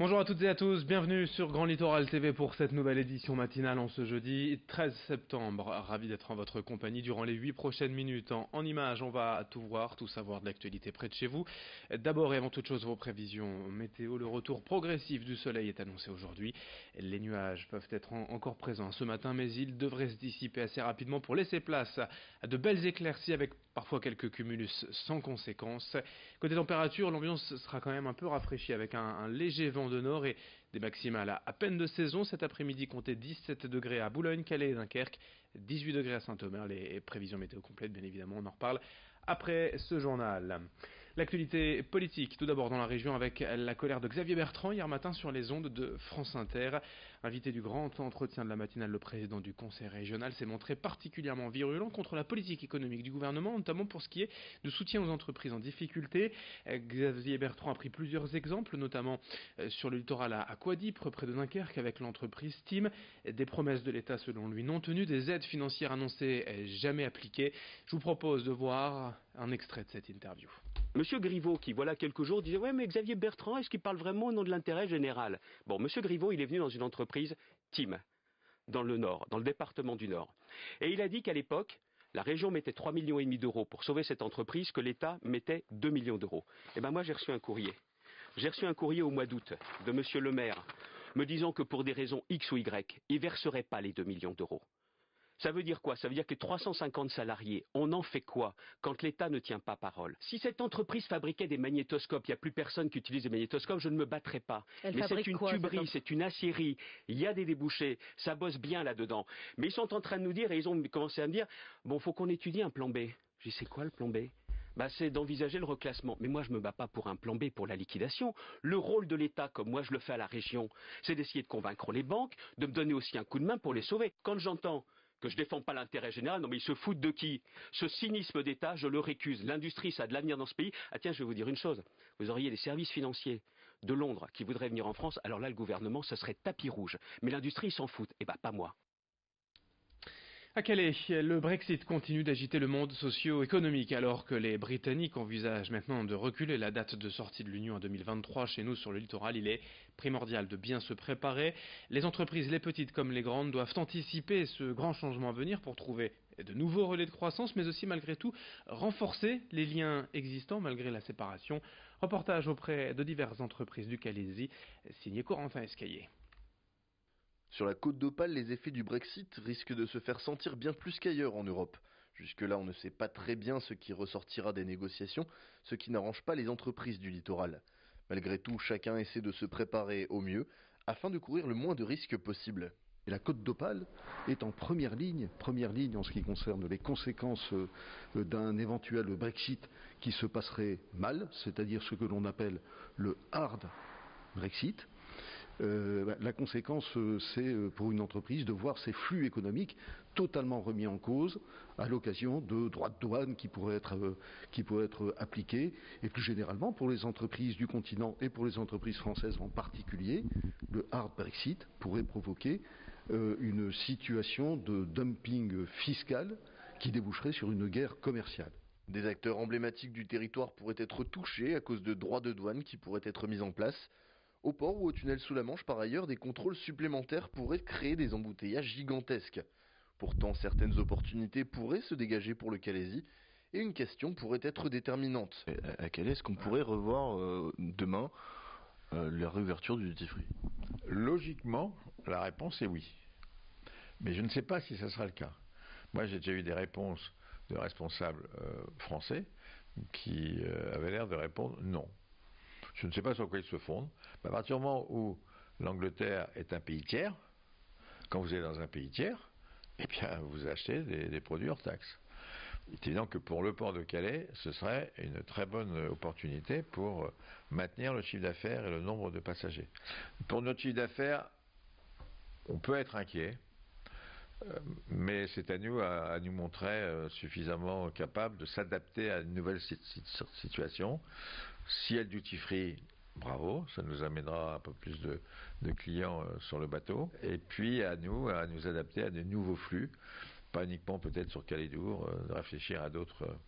Bonjour à toutes et à tous, bienvenue sur Grand Littoral TV pour cette nouvelle édition matinale en ce jeudi 13 septembre. Ravi d'être en votre compagnie durant les 8 prochaines minutes. En images, on va tout voir, tout savoir de l'actualité près de chez vous. D'abord et avant toute chose, vos prévisions météo. Le retour progressif du soleil est annoncé aujourd'hui. Les nuages peuvent être encore présents ce matin, mais ils devraient se dissiper assez rapidement pour laisser place à de belles éclaircies avec parfois quelques cumulus sans conséquence. Côté température, l'ambiance sera quand même un peu rafraîchie avec un léger vent de nord et des maximales à peine de saison. Cet après-midi, comptez 17 degrés à Boulogne, Calais et Dunkerque, 18 degrés à Saint-Omer. Les prévisions météo complètes, bien évidemment, on en reparle après ce journal. L'actualité politique, tout d'abord dans la région avec la colère de Xavier Bertrand hier matin sur les ondes de France Inter. Invité du grand entretien de la matinale, le président du conseil régional s'est montré particulièrement virulent contre la politique économique du gouvernement, notamment pour ce qui est de soutien aux entreprises en difficulté. Xavier Bertrand a pris plusieurs exemples, notamment sur le littoral à Quadip, près de Dunkerque, avec l'entreprise Steam. Des promesses de l'État selon lui non tenues, des aides financières annoncées jamais appliquées. Je vous propose de voir un extrait de cette interview. Monsieur Griveaux, qui voilà quelques jours disait « Ouais, mais Xavier Bertrand, est-ce qu'il parle vraiment au nom de l'intérêt général ?» Bon, Monsieur Griveaux, il est venu dans une entreprise, Team, dans le Nord, dans le département du Nord. Et il a dit qu'à l'époque, la région mettait 3,5 millions d'euros pour sauver cette entreprise, que l'État mettait 2 millions d'euros. Et ben moi, j'ai reçu un courrier. J'ai reçu un courrier au mois d'août de Monsieur le maire, me disant que pour des raisons X ou Y, il ne verserait pas les 2 millions d'euros. Ça veut dire quoi? Ça veut dire que les 350 salariés, on en fait quoi quand l'État ne tient pas parole? Si cette entreprise fabriquait des magnétoscopes, il n'y a plus personne qui utilise des magnétoscopes, je ne me battrais pas. Mais c'est une tuberie, c'est une aciérie, il y a des débouchés, ça bosse bien là-dedans. Mais ils sont en train de nous dire, et ils ont commencé à me dire, bon, faut qu'on étudie un plan B. Je dis, c'est quoi le plan B? C'est d'envisager le reclassement. Mais moi, je ne me bats pas pour un plan B, pour la liquidation. Le rôle de l'État, comme moi je le fais à la région, c'est d'essayer de convaincre les banques, de me donner aussi un coup de main pour les sauver. Quand j'entends que je défends pas l'intérêt général, non mais ils se foutent de qui? Ce cynisme d'État, je le récuse. L'industrie, ça a de l'avenir dans ce pays. Ah tiens, je vais vous dire une chose. Vous auriez des services financiers de Londres qui voudraient venir en France, alors là, le gouvernement, ce serait tapis rouge. Mais l'industrie, ils s'en foutent. Eh ben, pas moi. À Calais, le Brexit continue d'agiter le monde socio-économique alors que les Britanniques envisagent maintenant de reculer la date de sortie de l'Union en 2023. Chez nous, sur le littoral, il est primordial de bien se préparer. Les entreprises, les petites comme les grandes, doivent anticiper ce grand changement à venir pour trouver de nouveaux relais de croissance, mais aussi malgré tout renforcer les liens existants malgré la séparation. Reportage auprès de diverses entreprises du Calaisis, signé Corentin Escaillé. Sur la côte d'Opale, les effets du Brexit risquent de se faire sentir bien plus qu'ailleurs en Europe. Jusque-là, on ne sait pas très bien ce qui ressortira des négociations, ce qui n'arrange pas les entreprises du littoral. Malgré tout, chacun essaie de se préparer au mieux, afin de courir le moins de risques possible. Et la côte d'Opale est en première ligne en ce qui concerne les conséquences d'un éventuel Brexit qui se passerait mal, c'est-à-dire ce que l'on appelle le hard Brexit. La conséquence, c'est pour une entreprise de voir ses flux économiques totalement remis en cause à l'occasion de droits de douane qui pourraient être appliqués. Et plus généralement, pour les entreprises du continent et pour les entreprises françaises en particulier, le hard Brexit pourrait provoquer une situation de dumping fiscal qui déboucherait sur une guerre commerciale. Des acteurs emblématiques du territoire pourraient être touchés à cause de droits de douane qui pourraient être mis en place. Au port ou au tunnel sous la Manche, par ailleurs, des contrôles supplémentaires pourraient créer des embouteillages gigantesques. Pourtant, certaines opportunités pourraient se dégager pour le Calaisis et une question pourrait être déterminante. À Calais, est-ce qu'on pourrait revoir demain la réouverture du duty free? Logiquement, la réponse est oui. Mais je ne sais pas si ça sera le cas. Moi, j'ai déjà eu des réponses de responsables français qui avaient l'air de répondre non. Je ne sais pas sur quoi ils se fondent. À partir du moment où l'Angleterre est un pays tiers, quand vous êtes dans un pays tiers, eh bien, vous achetez des produits hors taxe. Il est évident que pour le port de Calais, ce serait une très bonne opportunité pour maintenir le chiffre d'affaires et le nombre de passagers. Pour notre chiffre d'affaires, on peut être inquiet, mais c'est à nous à nous montrer suffisamment capables de s'adapter à une nouvelle situation. Si elle duty free, bravo, ça nous amènera un peu plus de clients sur le bateau. Et puis à nous adapter à de nouveaux flux, pas uniquement peut-être sur Calédour, de réfléchir à d'autres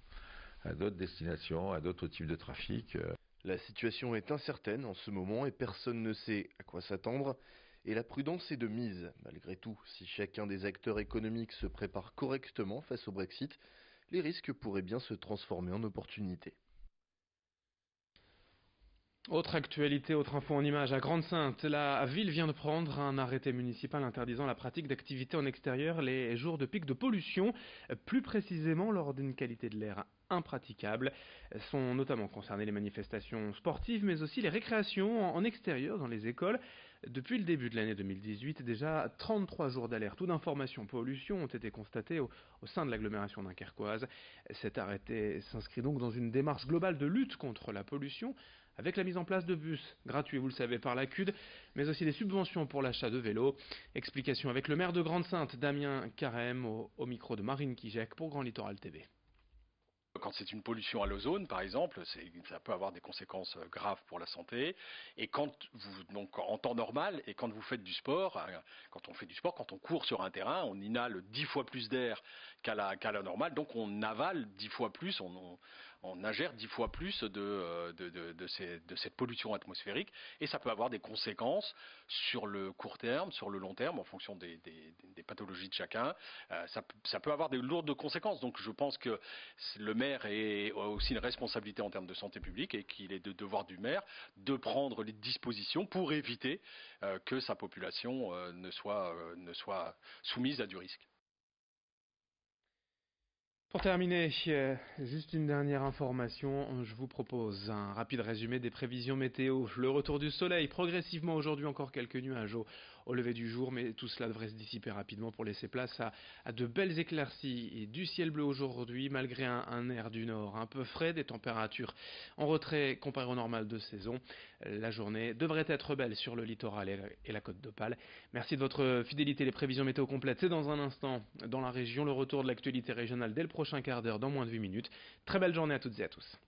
destinations, à d'autres types de trafic. La situation est incertaine en ce moment et personne ne sait à quoi s'attendre. Et la prudence est de mise. Malgré tout, si chacun des acteurs économiques se prépare correctement face au Brexit, les risques pourraient bien se transformer en opportunités. Autre actualité, autre info en images, à Grande-Synthe, la ville vient de prendre un arrêté municipal interdisant la pratique d'activités en extérieur les jours de pic de pollution, plus précisément lors d'une qualité de l'air impraticable. Sont notamment concernées les manifestations sportives, mais aussi les récréations en extérieur dans les écoles. Depuis le début de l'année 2018, déjà 33 jours d'alerte ou d'information pollution ont été constatés au sein de l'agglomération dunkerquoise. Cet arrêté s'inscrit donc dans une démarche globale de lutte contre la pollution, avec la mise en place de bus gratuits, vous le savez, par la CUD, mais aussi des subventions pour l'achat de vélos. Explication avec le maire de Grande-Synthe, Damien Carême, au micro de Marine Kijek pour Grand Littoral TV. Quand c'est une pollution à l'ozone, par exemple, ça peut avoir des conséquences graves pour la santé. Et donc en temps normal, et quand vous faites du sport, quand on fait du sport, quand on court sur un terrain, on inhale 10 fois plus d'air qu'à la normale, donc on avale 10 fois plus, on ingère 10 fois plus de cette pollution atmosphérique, et ça peut avoir des conséquences sur le court terme, sur le long terme, en fonction des pathologies de chacun. Ça peut avoir des lourdes conséquences. Donc je pense que le maire a aussi une responsabilité en termes de santé publique, et qu'il est de devoir du maire de prendre les dispositions pour éviter que sa population ne soit soumise à du risque. Pour terminer, juste une dernière information, je vous propose un rapide résumé des prévisions météo. Le retour du soleil, progressivement aujourd'hui encore quelques nuages au lever du jour, mais tout cela devrait se dissiper rapidement pour laisser place à de belles éclaircies et du ciel bleu aujourd'hui, malgré un air du nord un peu frais, des températures en retrait comparé au normal de saison. La journée devrait être belle sur le littoral et la côte d'Opale. Merci de votre fidélité, les prévisions météo complètes, c'est dans un instant dans la région, le retour de l'actualité régionale dès le prochain quart d'heure, dans moins de 8 minutes. Très belle journée à toutes et à tous.